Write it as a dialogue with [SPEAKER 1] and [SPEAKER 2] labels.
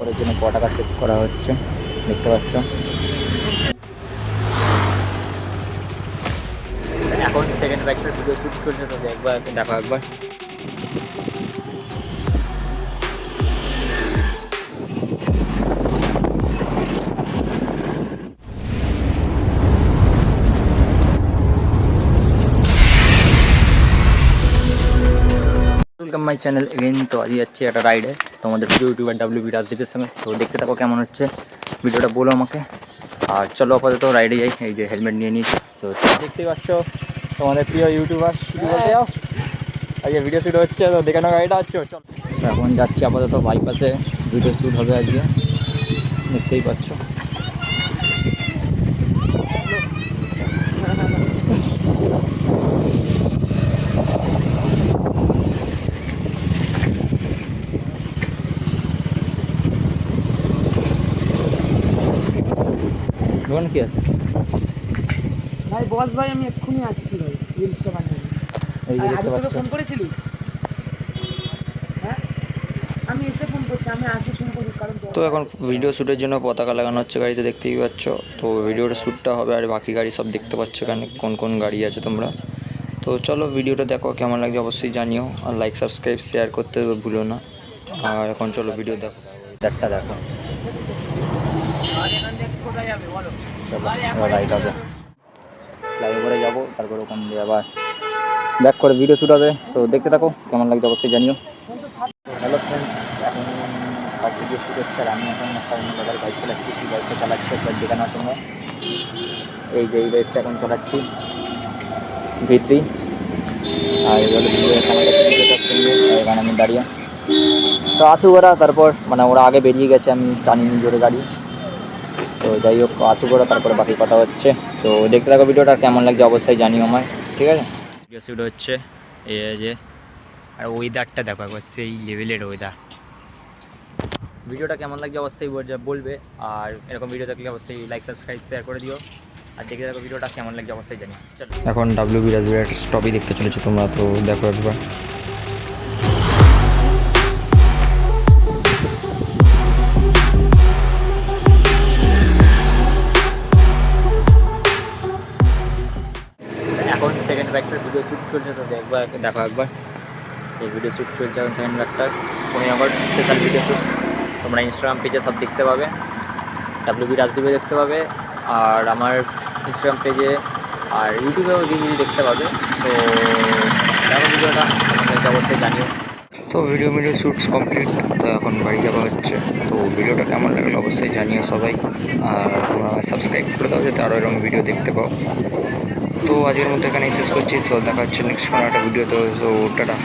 [SPEAKER 1] ওর জন্য পটাকা সেট করা হচ্ছে, দেখতে পাচ্ছ। এখন সেকেন্ড বাইকটার ভিডিও শ্যুট চলছে, তো দেখো একবার। Welcome my channel again. তো আজই যাচ্ছি একটা রাইডে তোমাদের প্রিয় ইউটিউবার WB রাজদীপের সঙ্গে। তো দেখতে থাকো কেমন হচ্ছে ভিডিওটা, বলো আমাকে। আর চলো আপাতত রাইডে যাই। এই যে হেলমেট নিয়ে নিয়েছি। তো দেখতেই পাচ্ছ তোমাদের প্রিয় ইউটিউবার বলতে যাও, আজকে ভিডিও শ্যুট হচ্ছে, তো দেখানো গাড়িটা হচ্ছে। চলো এখন যাচ্ছি আপাতত বাইপাসে, ভিডিও শ্যুট হবে আজকে, দেখতেই পাচ্ছ। দোকান কি আছে
[SPEAKER 2] ভাই? বস ভাই, আমি এক্ষুনি আসছি ভাই, রিলসটা বানিয়ে।
[SPEAKER 1] এই যে দেখতে পাচ্ছ।
[SPEAKER 2] ফোন করেছিলিস? হ্যাঁ, আমি এসে ফোন করছি, আমি আসি ফোন করিস, কারণ
[SPEAKER 1] তো এখন ভিডিও শ্যুটের জন্য পতাকা লাগানো হচ্ছে গাড়িতে, দেখতেই পাচ্ছ। তো ভিডিওটা শ্যুটটা হবে, আর বাকি গাড়ি সব দেখতে পাচ্ছ এখানে কোন কোন গাড়ি আছে তোমরা। তো চলো ভিডিওটা দেখো, কেমন লাগছে অবশ্যই জানিও, আর লাইক সাবস্ক্রাইব শেয়ার করতে ভুলো না। আর এখন চলো ভিডিও দেখো, ওয়েদারটা দেখো। চলো রাইড হবে, ফ্লাইওভারে যাবো, তারপর ওখান দিয়ে আবার ব্যাক করে ভিডিও শ্যুট হবে। তো দেখতে থাকো, কেমন লাগছে অবশ্যই জানিও। হ্যালো ফ্রেন্ডস, এখন সব ভিডিও শ্যুট হচ্ছে, আর আমি এখন একটা অন্য দাদার বাইক চালাচ্ছি। কি বাইকটা চালাচ্ছে তার দেখানোর জন্য, এই যে এই বাইকটা এখন চালাচ্ছি, V3। আর এই হলো এখানে আমি দাঁড়িয়ে। তো আসুক ওরা, তারপর মানে ওরা আগে বেরিয়ে গেছে, আমি টানিনি জোরে গাড়ি। তো যাই হোক, আসুক ওরা, তারপরে বাকি কথা হচ্ছে। তো দেখতে থাকো ভিডিওটা, কেমন লাগছে অবশ্যই জানিও আমায়, ঠিক আছে। ভিডিও শ্যুট হচ্ছে এই যে, আর ওয়েদারটা দেখো একবার, সেই লেভেলের ওয়েদার। ভিডিওটা কেমন লাগছে অবশ্যই বলবে, আর এরকম ভিডিও দেখলে অবশ্যই লাইক সাবস্ক্রাইব শেয়ার করে দিও। আর দেখে দেখো ভিডিওটা কেমন লাগছে অবশ্যই জানিও। চলো এখন WB রাজবীর একটা স্টপই দেখতে চলেছো তোমরা, তো দেখো একবার। এখন সেকেন্ড বাইকটার ভিডিও শ্যুট চলছে, তো দেখো একবার। এই ভিডিও শ্যুট চলছে এখন সেকেন্ড বাইকটার, 15 আগস্ট স্পেশাল ভিডিও শ্যুট। তোমরা ইনস্টাগ্রাম পেজে সব দেখতে পাবে, WB রাজদীপে দেখতে পাবে, আর আমার ইনস্টাগ্রাম পেজে আর ইউটিউবেও গিয়ে দেখতে পাবে। তো দেখো ভিডিওটা আমাদেরকে অবশ্যই জানিও। তো ভিডিও শ্যুটস কমপ্লিট, তো এখন বাড়ি যাওয়া হচ্ছে। তো ভিডিওটা কেমন লাগলো অবশ্যই জানিও সবাই, আর তোমরা সাবস্ক্রাইব করে দাও যাতে আরও এরকম ভিডিও দেখতে পাও। তো আজকের মধ্যে এখানেই শেষ করছি। তো দেখা হচ্ছে নেক্সট কোনো একটা ভিডিওতে। তো টাটা।